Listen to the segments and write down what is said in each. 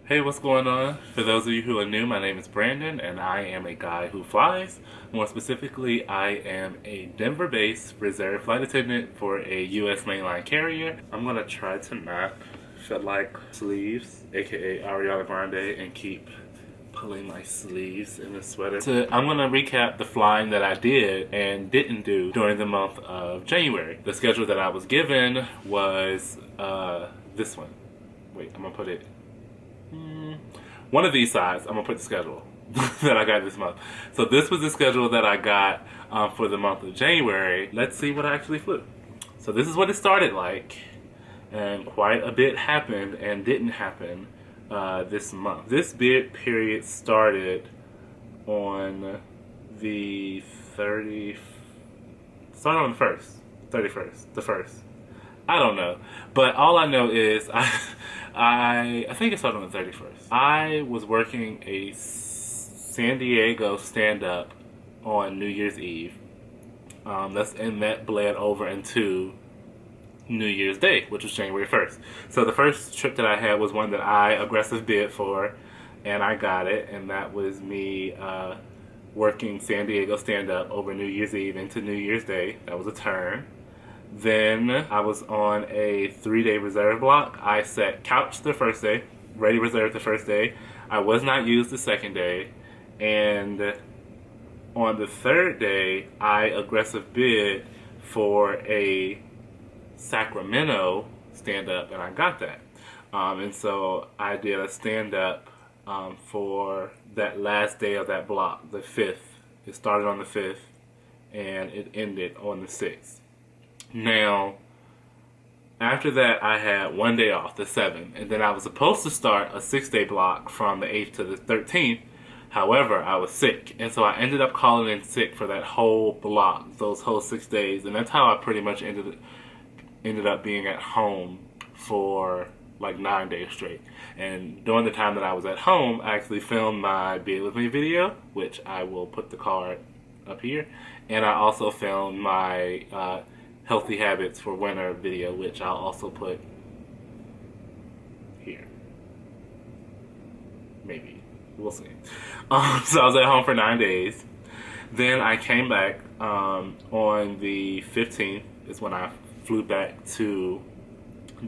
Hey, what's going on? For those of you who are new, my name is Brandon, and I am a guy who flies. More specifically, I am a Denver-based reserve flight attendant for a U.S. mainline carrier. I'm gonna try to not feel like sleeves, aka Ariana Grande, and keep pulling my sleeves in the sweater. So I'm gonna recap the flying that I did and didn't do during the month of January. The schedule that I was given was this one. Wait, I'm gonna put it one of these sides. I'm gonna put the schedule that I got this month. So this was the schedule that I got for the month of January. Let's see what I actually flew. So this is what it started like, and quite a bit happened and didn't happen this month. This bid period started on the 30. Started on the 1st, 31st, the 1st. I don't know, but all I know is I think it started on the 31st. I was working a San Diego stand-up on New Year's Eve. That bled over into New Year's Day, which was January 1st. So the first trip that I had was one that I aggressive bid for, and I got it, and that was me working San Diego stand-up over New Year's Eve into New Year's Day. That was a turn. Then I was on a 3-day reserve block. I set couch the first day, ready reserve the first day. I was not used the second day. And on the third day, I aggressive bid for a Sacramento stand-up, and I got that. And so I did a stand-up for that last day of that block, the 5th. It started on the 5th, and it ended on the 6th. Now, after that, I had one day off, the 7th, and then I was supposed to start a 6-day block from the 8th to the 13th. However, I was sick, and so I ended up calling in sick for that whole block, those whole 6 days, and that's how I pretty much ended up being at home for like 9 days straight. And during the time that I was at home, I actually filmed my Be With Me video, which I will put the card up here, and I also filmed my Healthy Habits for Winter video, which I'll also put here. Maybe. We'll see. So I was at home for 9 days. Then I came back on the 15th is when I flew back to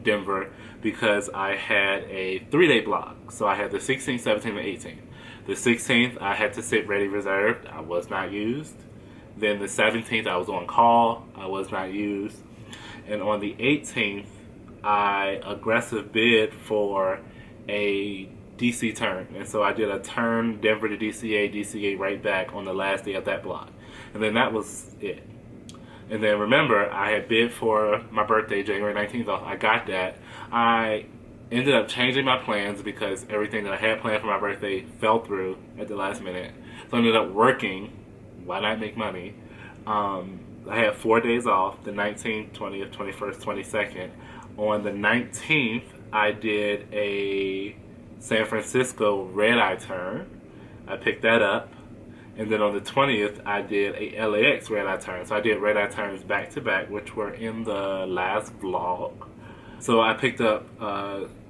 Denver because I had a 3-day block. So I had the 16th, 17th, and 18th. The 16th, I had to sit ready reserved. I was not used. Then the 17th, I was on call. I was not used. And on the 18th, I aggressive bid for a DC turn. And so I did a turn Denver to DCA, DCA right back on the last day of that block. And then that was it. And then remember, I had bid for my birthday, January 19th off. I got that. I ended up changing my plans because everything that I had planned for my birthday fell through at the last minute. So I ended up working. Why not make money? I had 4 days off, the 19th, 20th, 21st, 22nd. On the 19th, I did a San Francisco red-eye turn. I picked that up. And then on the 20th, I did a LAX red-eye turn. So I did red-eye turns back-to-back, which were in the last vlog. So I picked up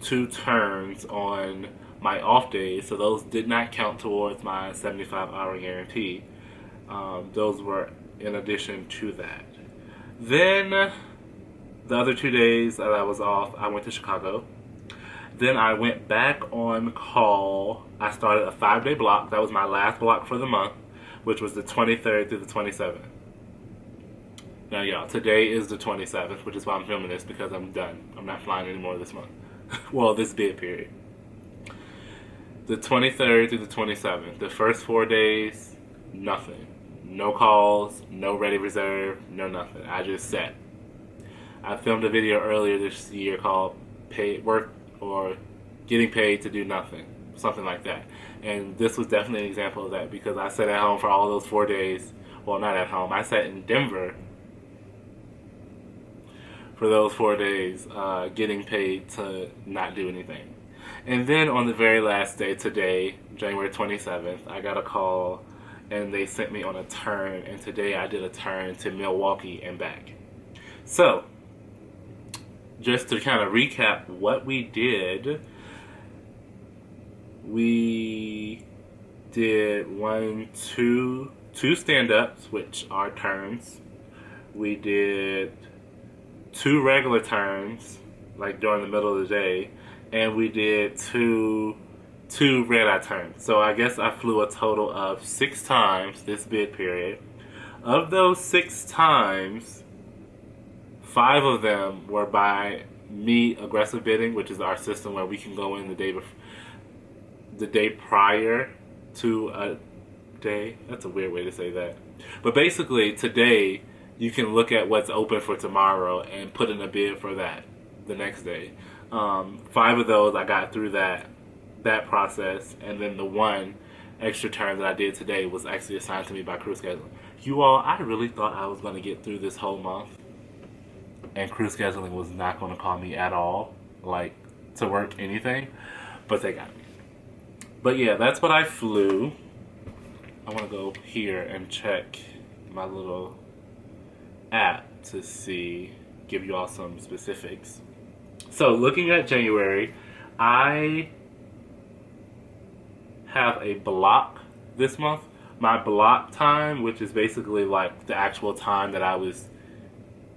2 turns on my off days. So those did not count towards my 75-hour guarantee. Those were in addition to that. Then the other 2 days that I was off, I went to Chicago. Then I went back on call. I started a 5-day block. That was my last block for the month, which was the 23rd through the 27th. Now, y'all, today is the 27th, which is why I'm filming this, because I'm done. I'm not flying anymore this month. Well, this bid period. The 23rd through the 27th. The first 4 days, nothing. No calls, no ready reserve, no nothing. I just sat. I filmed a video earlier this year called Paid Work or Getting Paid to Do Nothing. Something like that. And this was definitely an example of that because I sat at home for all those 4 days. Well, not at home. I sat in Denver for those 4 days getting paid to not do anything. And then on the very last day, today, January 27th, I got a call and they sent me on a turn, and today I did a turn to Milwaukee and back. So, just to kind of recap what we did, We did two stand-ups, which are turns. We did two regular turns, like during the middle of the day, and we did two red-eye turns. So I guess I flew a total of 6 times this bid period. Of those 6 times, 5 of them were by me aggressive bidding, which is our system where we can go in the day prior to a day. That's a weird way to say that. But basically, today, you can look at what's open for tomorrow and put in a bid for that the next day. 5 of those I got through that process, and then the one extra turn that I did today was actually assigned to me by crew scheduling. You all, I really thought I was going to get through this whole month, and crew scheduling was not going to call me at all, like, to work anything, but they got me. But yeah, that's what I flew. I want to go here and check my little app to give you all some specifics. So looking at January, I have a block this month. My block time, which is basically like the actual time that I was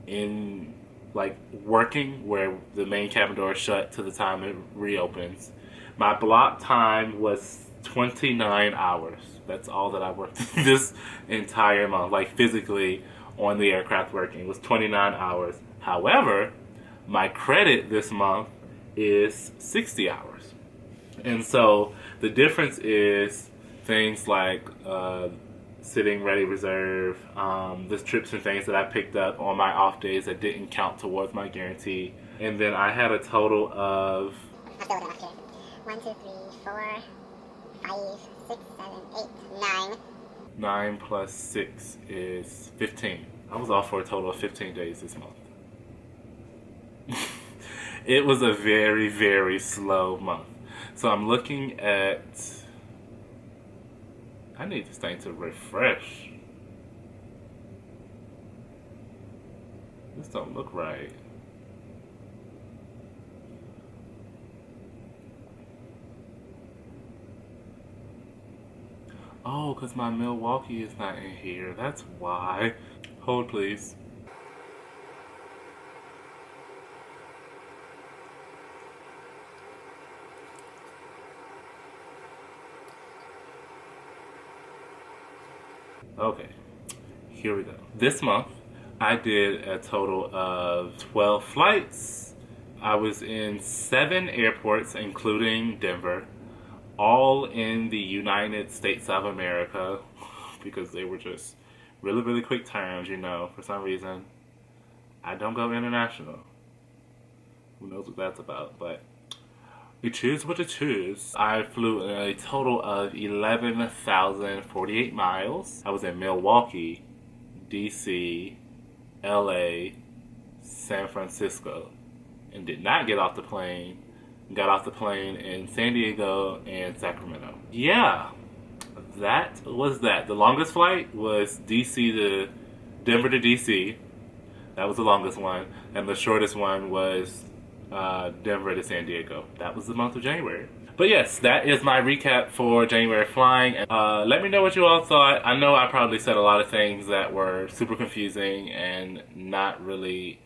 in, like, working, where the main cabin door is shut to the time it reopens. My block time was 29 hours. That's all that I worked this entire month, like physically on the aircraft working, was 29 hours. However, my credit this month is 60 hours. And so the difference is things like sitting ready reserve, the trips and things that I picked up on my off days that didn't count towards my guarantee. And then I had a total of 1, 2, 3, 4, 5, 6, 7, 8, 9. 9 plus 6 is 15. I was off for a total of 15 days this month. It was a very, very slow month. So I'm looking at... I need this thing to refresh. This don't look right. Oh, because my Milwaukee is not in here. That's why. Hold, please. Okay, here we go. This month, I did a total of 12 flights. I was in 7 airports, including Denver, all in the United States of America, because they were just really, really quick turns, you know. For some reason, I don't go international. Who knows what that's about, but it is what it is. I flew a total of 11,048 miles. I was in Milwaukee, DC, LA, San Francisco, and did not get off the plane. Got off the plane in San Diego and Sacramento. Yeah, that was that. The longest flight was Denver to DC. That was the longest one. And the shortest one was Denver to San Diego. That was the month of January. But yes, that is my recap for January flying. Let me know what you all thought. I know I probably said a lot of things that were super confusing and not really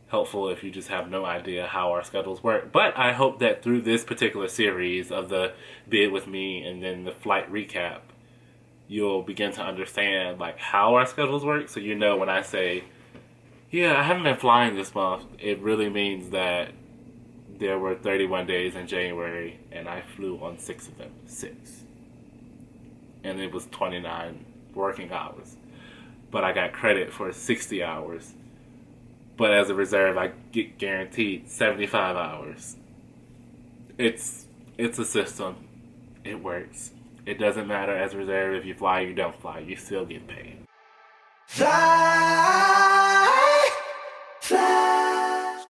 helpful if you just have no idea how our schedules work. But I hope that through this particular series of the bid with me and then the flight recap, you'll begin to understand like how our schedules work. So you know when I say, yeah, I haven't been flying this month, it really means that there were 31 days in January and I flew on 6 of them. 6. And it was 29 working hours. But I got credit for 60 hours. But as a reserve, I get guaranteed 75 hours. It's a system. It works. It doesn't matter as a reserve if you fly or you don't fly. You still get paid. Fly!